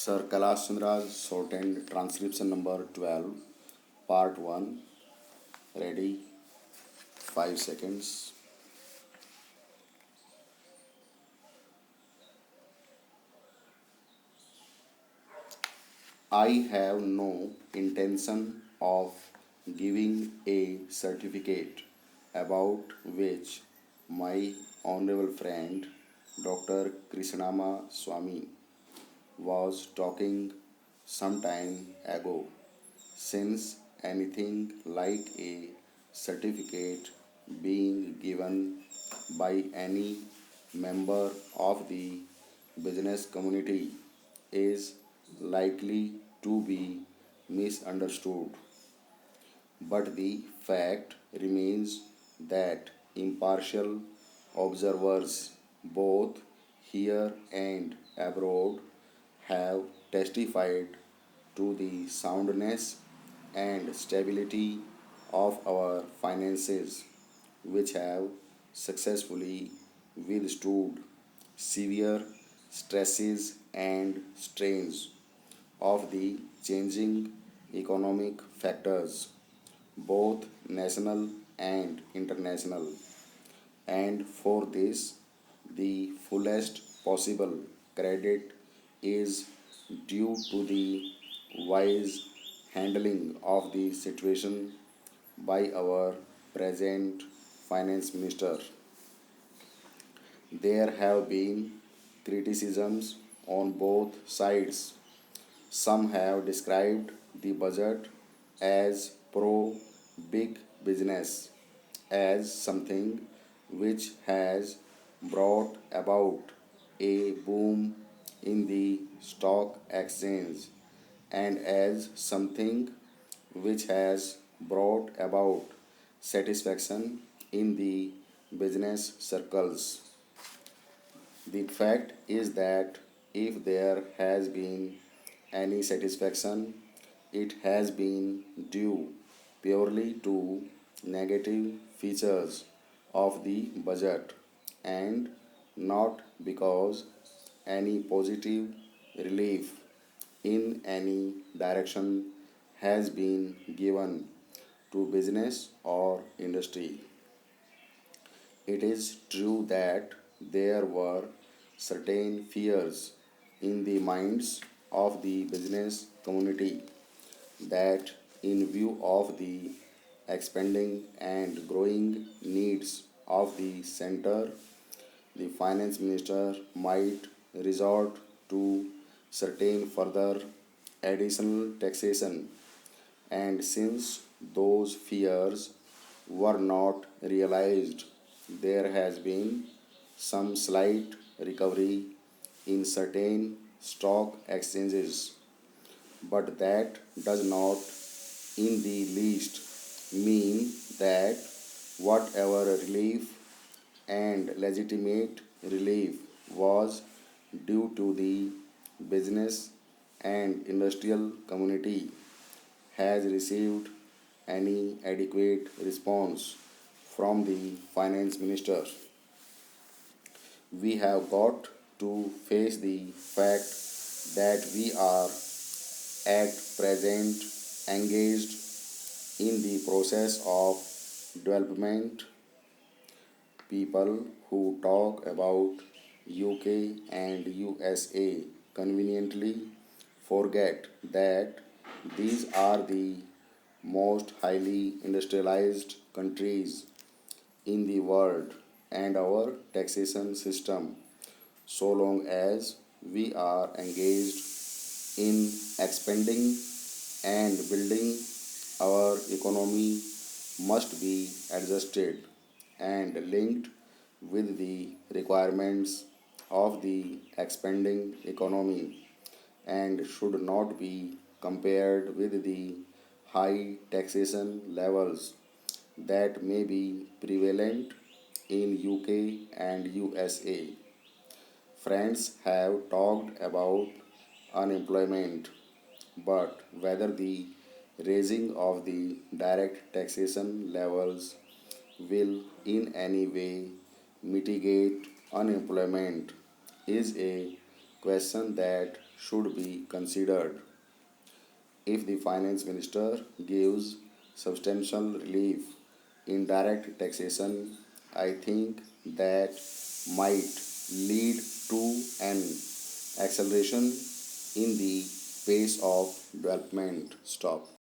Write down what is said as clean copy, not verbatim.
Sir Kailash Chandra's Shorthand Transcription number 12, Part 1. Ready? 5 seconds. I have no intention of giving a certificate about which my honorable friend Dr. Krishnama Swami was talking some time ago. Since anything like a certificate being given by any member of the business community is likely to be misunderstood, but the fact remains that impartial observers, both here and abroad, have testified to the soundness and stability of our finances, which have successfully withstood severe stresses and strains of the changing economic factors, both national and international. And for this, the fullest possible credit is due to the wise handling of the situation by our present finance minister. There have been criticisms on both sides. Some have described the budget as pro big business, as something which has brought about a boom in the stock exchange, and as something which has brought about satisfaction in the business circles. The fact is that if there has been any satisfaction, it has been due purely to negative features of the budget and not because any positive relief in any direction has been given to business or industry. It is true that there were certain fears in the minds of the business community that, in view of the expanding and growing needs of the center, the finance minister might resort to certain further additional taxation. And since those fears were not realized, there has been some slight recovery in certain stock exchanges, but that does not in the least mean that whatever relief and legitimate relief was due to the business and industrial community has received any adequate response from the finance minister. We have got to face the fact that we are at present engaged in the process of development. People who talk about UK and USA conveniently forget that these are the most highly industrialized countries in the world, and our taxation system, so long as we are engaged in expanding and building our economy, must be adjusted and linked with the requirements of the expanding economy, and should not be compared with the high taxation levels that may be prevalent in UK and USA. Friends have talked about unemployment, but whether the raising of the direct taxation levels will in any way mitigate unemployment is a question that should be considered. If the finance minister gives substantial relief in direct taxation, I think that might lead to an acceleration in the pace of development. Stop.